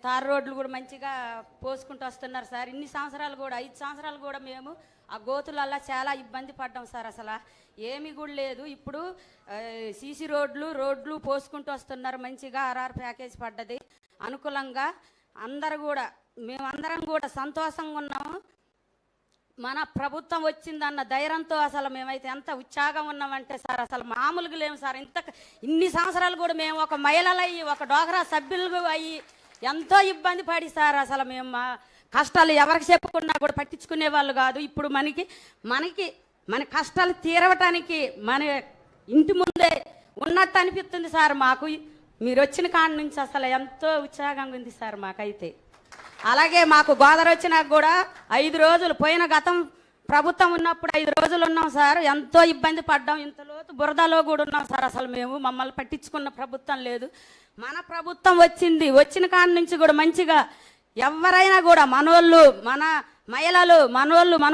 తార్ రోడ్లు కూడా మంచిగా పోసుకుంటూ వస్తున్నారు సార్. ఇన్ని సంవత్సరాలు కూడా 5 సంవత్సరాలు కూడా మేము ఆ గోతులల్లా చాలా ఇబ్బంది పడ్డాం సార్. అసలు ఏమీ కూడా లేదు. ఇప్పుడు సీసీ రోడ్లు పోసుకుంటూ వస్తున్నారు. మంచిగా ఆర్ఆర్ ప్యాకేజ్ పడ్డది అనుకూలంగా. మేమందరం కూడా సంతోషంగా ఉన్నాము. మన ప్రభుత్వం వచ్చిందన్న ధైర్యంతో అసలు మేమైతే ఎంత ఉత్సాహంగా ఉన్నామంటే సార్ అసలు మామూలుగా లేము సార్. ఇన్ని సంవత్సరాలు కూడా మేము ఒక మహిళలు అయ్యి ఒక డోగ్రా సభ్యులు అయ్యి ఎంతో ఇబ్బంది పడి సార్ అసలు మేము మా కష్టాలు ఎవరికి చెప్పుకున్నా కూడా పట్టించుకునే వాళ్ళు కాదు. ఇప్పుడు మన కష్టాలు తీరవటానికి మన ఇంటి ముందే ఉన్నట్టు అనిపిస్తుంది సార్ మాకు. మీరు వచ్చిన కాడి నుంచి అసలు ఎంతో ఉత్సాహంగా ఉంది సార్ మాకైతే. అలాగే మాకు గోదావరి వచ్చినాక కూడా 5 రోజులు పోయిన గతం ప్రభుత్వం ఉన్నప్పుడు 5 రోజులు ఉన్నాం సార్. ఎంతో ఇబ్బంది పడ్డాం. ఇంతలోతు బురదలో కూడా ఉన్నాం సార్. అసలు మమ్మల్ని పట్టించుకున్న ప్రభుత్వం లేదు. మన ప్రభుత్వం వచ్చిన కాడి నుంచి కూడా మంచిగా ఎవరైనా కూడా మనోళ్ళు, మన మహిళలు, మనోళ్ళు, మన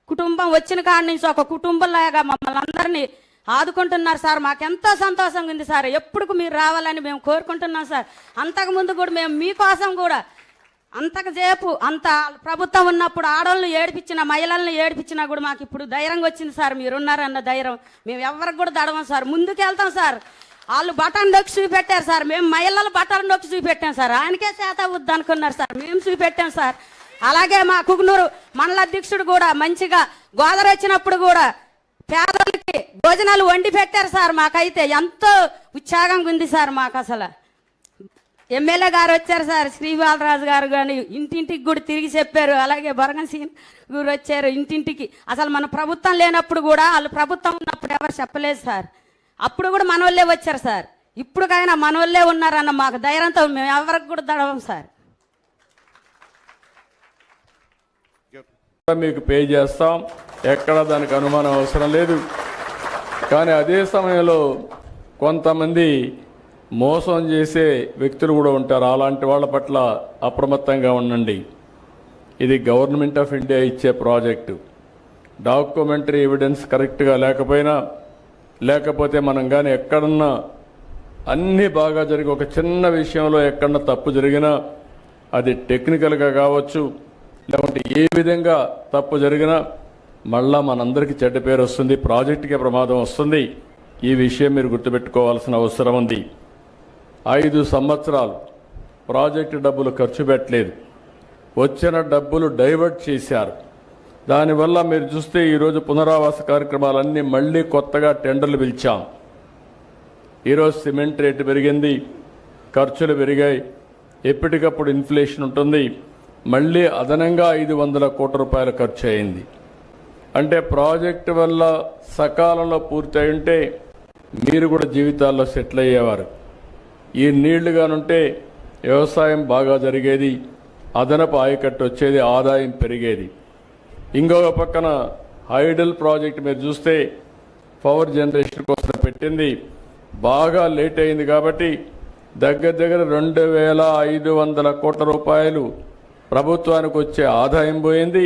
కుటుంబం వచ్చిన కాడి నుంచి ఒక కుటుంబంలాగా మమ్మల్ని అందరినీ ఆదుకుంటున్నారు సార్. మాకెంతో సంతోషంగా ఉంది సార్. ఎప్పుడు మీరు రావాలని మేము కోరుకుంటున్నాం సార్. అంతకుముందు కూడా మేము మీకోసం కూడా అంత ప్రభుత్వం ఉన్నప్పుడు ఆడవాళ్ళని ఏడిపించిన మహిళలను ఏడిపించినా కూడా మాకు ఇప్పుడు ధైర్యంగా వచ్చింది సార్. మీరున్నారన్న ధైర్యం మేము ఎవరికి కూడా దడవం సార్. ముందుకు వెళ్తాం సార్. వాళ్ళు బటన్ నొక్కి చూపెట్టారు సార్. మేము మహిళలు బటన్ నొక్కి చూపెట్టాం సార్. ఆయనకే చేత వద్దు అనుకున్నారు సార్. మేము చూపెట్టాం సార్. అలాగే మా కుకునూరు మండల అధ్యక్షుడు కూడా మంచిగా గోదావరి వచ్చినప్పుడు కూడా పేదలకి భోజనాలు వండి పెట్టారు సార్. మాకైతే ఎంతో ఉత్సాహంగా ఉంది సార్. మాకు అసలు ఎమ్మెల్యే గారు వచ్చారు సార్, శ్రీబాలరాజు గారు కానీ ఇంటింటికి కూడా తిరిగి చెప్పారు. అలాగే బొరగన్ సీన్ గారు వచ్చారు ఇంటింటికి. అసలు మన ప్రభుత్వం లేనప్పుడు కూడా వాళ్ళు ప్రభుత్వం ఉన్నప్పుడు ఎవరు చెప్పలేదు సార్. అప్పుడు కూడా మనోళ్ళే వచ్చారు సార్. ఇప్పుడుకైనా మనోళ్ళే ఉన్నారన్న మాకు ధైర్యంతో మేము ఎవరికి కూడా దడవం సార్. మీకు పే చేస్తాం, ఎక్కడ దానికి అనుమానం అవసరం లేదు. కానీ అదే సమయంలో కొంతమంది మోసం చేసే వ్యక్తులు కూడా ఉంటారు. అలాంటి వాళ్ళ పట్ల అప్రమత్తంగా ఉండండి. ఇది గవర్నమెంట్ ఆఫ్ ఇండియా ఇచ్చే ప్రాజెక్టు. డాక్యుమెంటరీ ఎవిడెన్స్ కరెక్ట్గా లేకపోతే మనం కానీ ఎక్కడన్నా అన్నీ బాగా జరిగి ఒక చిన్న విషయంలో ఎక్కడన్నా తప్పు జరిగినా అది టెక్నికల్గా కావచ్చు, లేకుంటే ఏ విధంగా తప్పు జరిగినా మళ్ళా మనందరికీ చెడ్డ పేరు వస్తుంది, ప్రాజెక్టుకే ప్రమాదం వస్తుంది. ఈ విషయం మీరు గుర్తుపెట్టుకోవాల్సిన అవసరం ఉంది. 5 సంవత్సరాలు ప్రాజెక్టు డబ్బులు ఖర్చు పెట్టలేదు. వచ్చిన డబ్బులు డైవర్ట్ చేశారు. దానివల్ల మీరు చూస్తే ఈరోజు పునరావాస కార్యక్రమాలన్నీ మళ్ళీ కొత్తగా టెండర్లు పిలిచాం. ఈరోజు సిమెంట్ రేటు పెరిగింది, ఖర్చులు పెరిగాయి, ఎప్పటికప్పుడు ఇన్ఫ్లేషన్ ఉంటుంది. మళ్ళీ అదనంగా 500 కోట్ల రూపాయలు ఖర్చు అయింది. అంటే ప్రాజెక్టు వల్ల సకాలంలో పూర్తి అయి ఉంటే మీరు కూడా జీవితాల్లో సెటిల్ అయ్యేవారు. ఈ నీళ్లుగానుంటే వ్యవసాయం బాగా జరిగేది, అదనపు ఆయకట్టు వచ్చేది, ఆదాయం పెరిగేది. ఇంకొక పక్కన హైడల్ ప్రాజెక్ట్ మీరు చూస్తే పవర్ జనరేషన్ కోసం పెట్టింది, బాగా లేట్ అయింది. కాబట్టి దగ్గర 2500 కోట్ల రూపాయలు ప్రభుత్వానికి వచ్చే ఆదాయం పోయింది.